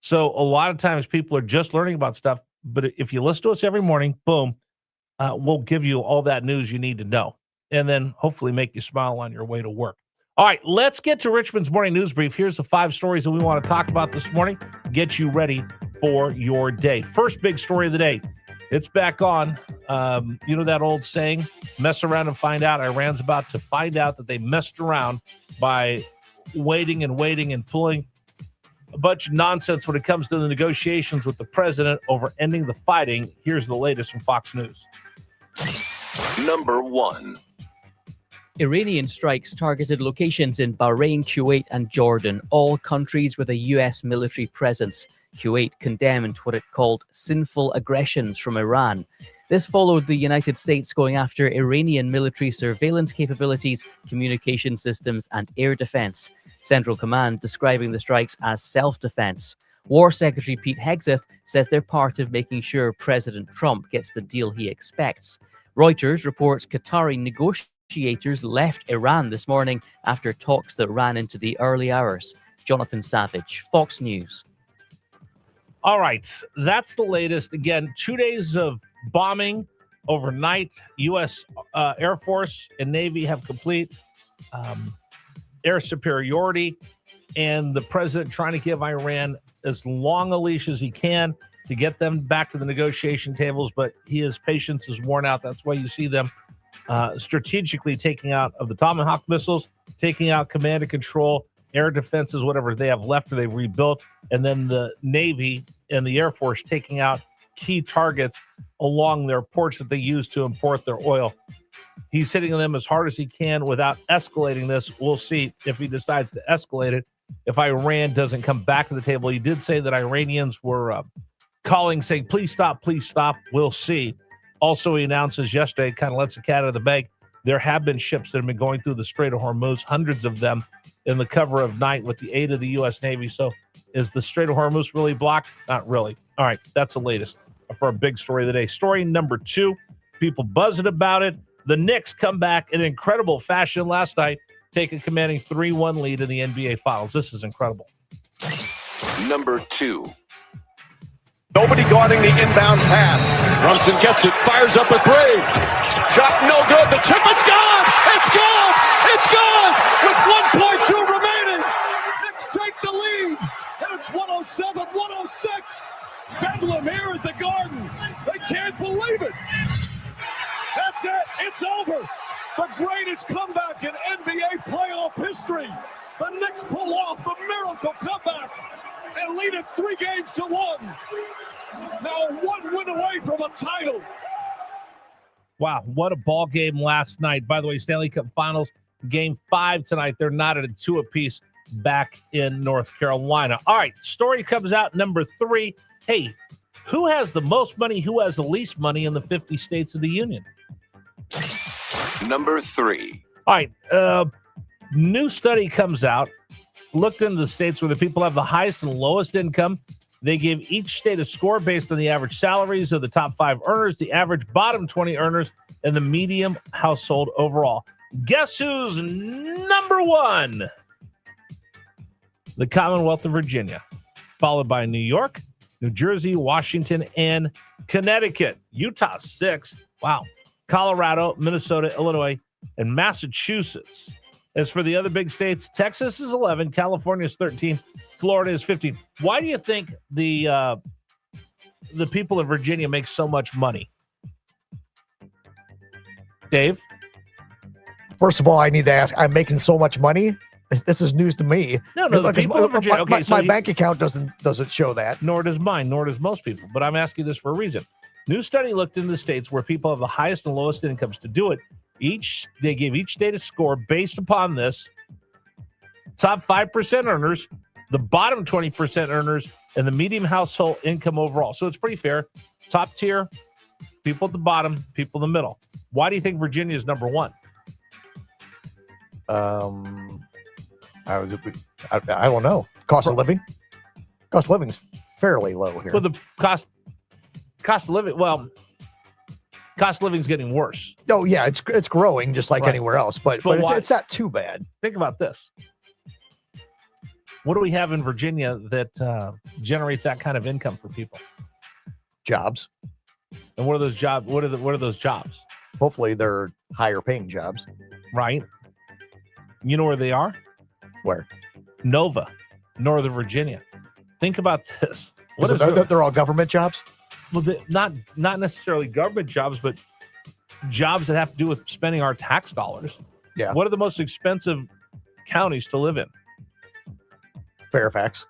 So a lot of times people are just learning about stuff. But if you listen to us every morning, boom, we'll give you all that news you need to know. And then hopefully make you smile on your way to work. All right, let's get to Richmond's morning news brief. Here's the 5 stories that we want to talk about this morning. Get you ready for your day. First big story of the day. It's back on. You know that old saying, mess around and find out. Iran's about to find out that they messed around by waiting and pulling a bunch of nonsense when it comes to the negotiations with the president over ending the fighting. Here's the latest from Fox News. Number 1. Iranian strikes targeted locations in Bahrain, Kuwait, and Jordan, all countries with a U.S. military presence. Kuwait condemned what it called sinful aggressions from Iran. This followed the United States going after Iranian military surveillance capabilities, communication systems, and air defense. Central Command describing the strikes as self-defense. War Secretary Pete Hegseth says they're part of making sure President Trump gets the deal he expects. Reuters reports Qatari negotiators left Iran this morning after talks that ran into the early hours. Jonathan Savage, Fox News. All right, that's the latest. Again, 2 days of bombing overnight. U.S. Air Force and Navy have complete air superiority, and the president trying to give Iran as long a leash as he can to get them back to the negotiation tables, but his patience is worn out. That's why you see them strategically taking out of the Tomahawk missiles, taking out command and control, air defenses, whatever they have left or they've rebuilt, and then the Navy and the Air Force taking out key targets along their ports that they use to import their oil. He's hitting them as hard as he can without escalating this. We'll see if he decides to escalate it. If Iran doesn't come back to the table, he did say that Iranians were calling, saying, please stop, please stop. We'll see. Also, he announces yesterday, kind of lets the cat out of the bag, there have been ships that have been going through the Strait of Hormuz, hundreds of them in the cover of night with the aid of the U.S. Navy. So is the Strait of Hormuz really blocked? Not really. All right, that's the latest for a big story of the day. Story number 2, people buzzing about it. The Knicks come back in incredible fashion last night, take a commanding 3-1 lead in the NBA Finals. This is incredible. Number 2. Nobody guarding the inbound pass. Brunson gets it, fires up a 3. Shot no good. The chip, it's gone! It's gone! It's gone! With 1.2 remaining. Knicks take the lead. And it's 107-106. Bedlam here at the Garden. They can't believe it. That's it. It's over. The greatest comeback in NBA playoff history. The Knicks pull off the miracle comeback and lead it 3-1. Now 1 win away from a title. Wow, what a ball game last night. By the way, Stanley Cup Finals, Game 5 tonight. They're knotted at 2 apiece back in North Carolina. All right, story comes out, number 3. Hey, who has the most money, who has the least money in the 50 states of the Union? Number 3. All right, new study comes out, looked into the states where the people have the highest and lowest income. They gave each state a score based on the average salaries of the top 5 earners, the average bottom 20 earners, and the median household overall. Guess who's number 1? The Commonwealth of Virginia, followed by New York, New Jersey, Washington, and Connecticut. Utah 6th. Wow. Colorado, Minnesota, Illinois, and Massachusetts. As for the other big states, Texas is 11, California is 13, Florida is 15. Why do you think the people of Virginia make so much money? Dave? First of all, I need to ask, I'm making so much money? This is news to me. No, the people of Virginia. Okay, my bank account doesn't show that. Nor does mine, nor does most people. But I'm asking this for a reason. New study looked into the states where people have the highest and lowest incomes. To do it, they gave each state a score based upon this. Top 5% earners, the bottom 20% earners, and the median household income overall. So it's pretty fair. Top tier, people at the bottom, people in the middle. Why do you think Virginia is number 1? I don't know. Cost of living? Cost of living's fairly low here. Well, the cost of living, cost of living's getting worse. Oh, yeah, it's growing just like Right. anywhere else, but why? it's not too bad. Think about this. What do we have in Virginia that generates that kind of income for people? Jobs. And what are those jobs? What are those jobs? Hopefully, they're higher paying jobs. Right. You know where they are? Where? Nova, Northern Virginia. Think about this. They're all government jobs? Well, not necessarily government jobs, but jobs that have to do with spending our tax dollars. Yeah. What are the most expensive counties to live in? Fairfax.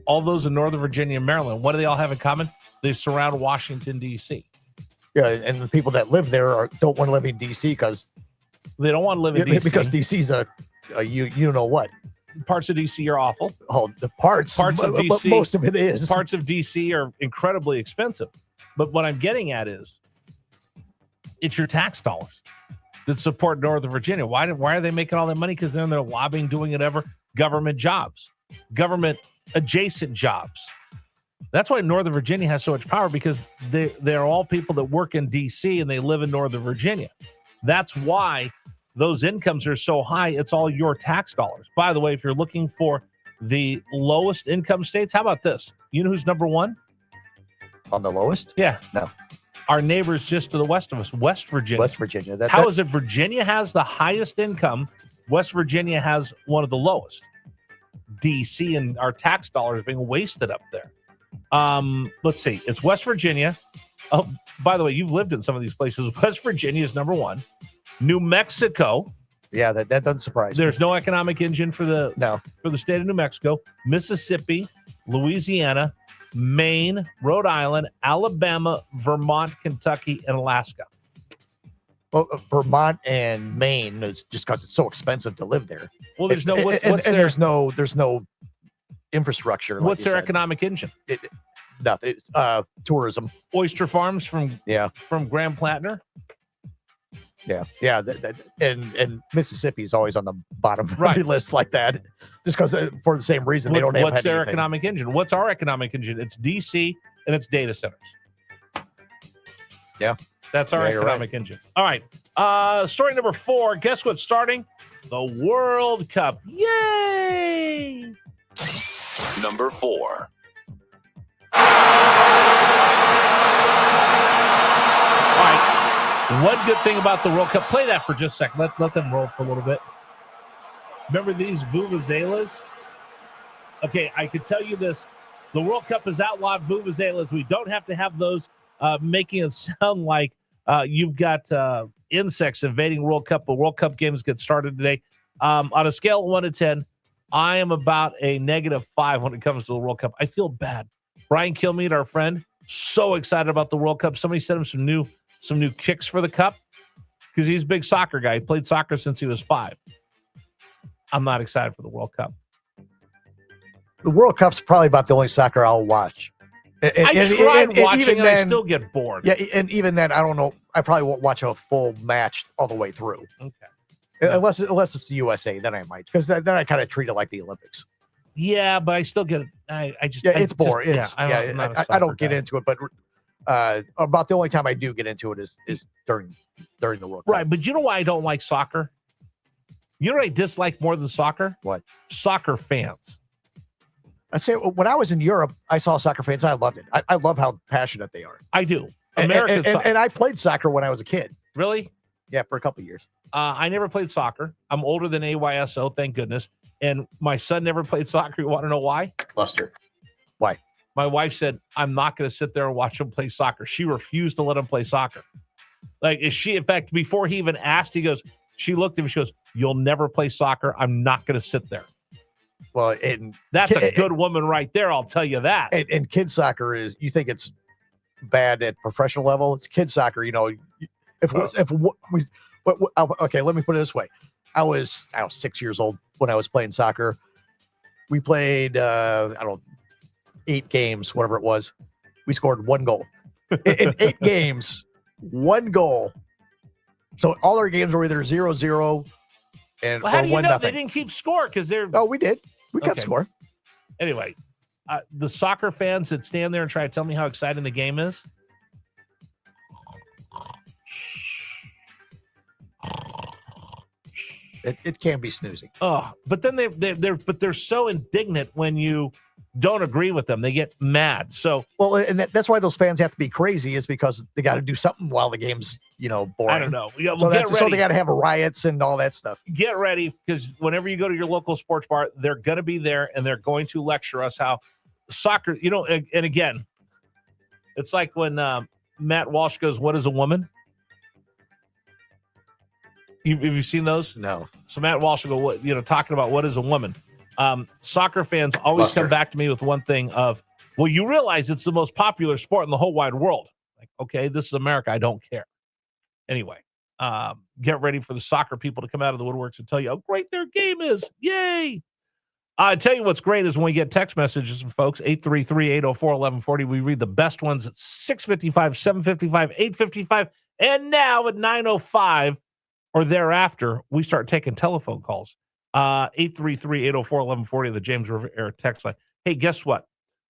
All those in Northern Virginia and Maryland. What do they all have in common? They surround Washington, D.C. Yeah, and the people that live there don't want to live in D.C. because they don't want to live in D.C. because D.C.'s a you know what. Parts of D.C. are awful. Oh, the parts of D.C. Most of it is. Parts of D.C. are incredibly expensive. But what I'm getting at is it's your tax dollars that support Northern Virginia. Why are they making all that money? Because they're in there lobbying, doing whatever. Government jobs, government adjacent jobs. That's why Northern Virginia has so much power, because they're all people that work in D.C. and they live in Northern Virginia. That's why those incomes are so high. It's all your tax dollars. By the way, if you're looking for the lowest income states, how about this? You know who's number one? On the lowest? Yeah. No. Our neighbors just to the west of us, West Virginia. West Virginia. How is it Virginia has the highest income? West Virginia has one of the lowest. D.C. and our tax dollars being wasted up there. Let's see. It's West Virginia. Oh, by the way, you've lived in some of these places. West Virginia is number one. New Mexico. Yeah, that doesn't surprise me. There's no economic engine for the state of New Mexico. Mississippi, Louisiana, Maine, Rhode Island, Alabama, Vermont, Kentucky, and Alaska. Well, Vermont and Maine is just because it's so expensive to live there. Well, there's there's no infrastructure. What's their economic engine? Nothing. Tourism. Oyster farms from Grand Platner. Yeah. And Mississippi is always on the bottom of the list like that, just because for the same reason they don't have. What's their economic engine? What's our economic engine? It's DC and it's data centers. Yeah, that's our economic engine. All right. Story number 4. Guess what's starting? The World Cup. Yay! Number 4. All right. One good thing about the World Cup, play that for just a second. Let them roll for a little bit. Remember these vuvuzelas? Okay, I can tell you this. The World Cup has outlawed vuvuzelas. We don't have to have those making it sound like you've got insects invading World Cup. The World Cup games get started today. On a scale of 1 to 10, I am about a -5 when it comes to the World Cup. I feel bad. Brian Kilmeade, our friend, so excited about the World Cup. Somebody sent him some new kicks for the cup because he's a big soccer guy. He played soccer since he was 5. I'm not excited for the World Cup. The World Cup's probably about the only soccer I'll watch. I tried watching and I still get bored. Yeah, and even then, I don't know. I probably won't watch a full match all the way through. Okay. Unless it's the USA, then I might, because then I kind of treat it like the Olympics. Yeah, but I still get it. It's boring. I don't get into it, but about the only time I do get into it is during the World Cup. Right, but you know why I don't like soccer? You know what I dislike more than soccer? What? Soccer fans. I say when I was in Europe, I saw soccer fans. I loved it. I love how passionate they are. I do. And I played soccer when I was a kid. Really? Yeah, for a couple of years. I never played soccer. I'm older than AYSO, thank goodness. And my son never played soccer. You want to know why? Luster. Why? My wife said, I'm not going to sit there and watch him play soccer. She refused to let him play soccer. In fact, before he even asked, she looked at him, she goes, you'll never play soccer. I'm not going to sit there. Well, that's a good woman right there. I'll tell you that. And kid soccer you think it's bad at professional level. It's kid soccer. Okay, let me put it this way. I was 6 years old when I was playing soccer. We played, 8 games, whatever it was. We scored 1 goal. In 8 games, 1 goal. So all our games were either 0-0 and how do you 1-0. know they didn't keep score? Because they're... Oh, we did. We kept score. Anyway, the soccer fans that stand there and try to tell me how exciting the game is, It can be snoozy. Oh, but then they're so indignant when you don't agree with them. They get mad. So Well, and that's why those fans have to be crazy, is because they got to do something while the game's, boring. I don't know. Yeah, well, So get ready. so they got to have riots and all that stuff. Get ready, because whenever you go to your local sports bar, they're going to be there and they're going to lecture us how soccer, and again, it's like when Matt Walsh goes, "What is a woman?" Have you seen those? No. So Matt Walsh will go, talking about what is a woman. Soccer fans always come back to me with one thing of, well, you realize it's the most popular sport in the whole wide world. Like, okay, this is America. I don't care. Anyway, get ready for the soccer people to come out of the woodworks and tell you how great their game is. Yay. I tell you what's great is when we get text messages from folks, 833-804-1140. We read the best ones at 6:55, 7:55, 8:55, and now at 9:05 or thereafter, we start taking telephone calls. 833-804-1140, the James River Air text line. Hey, guess what?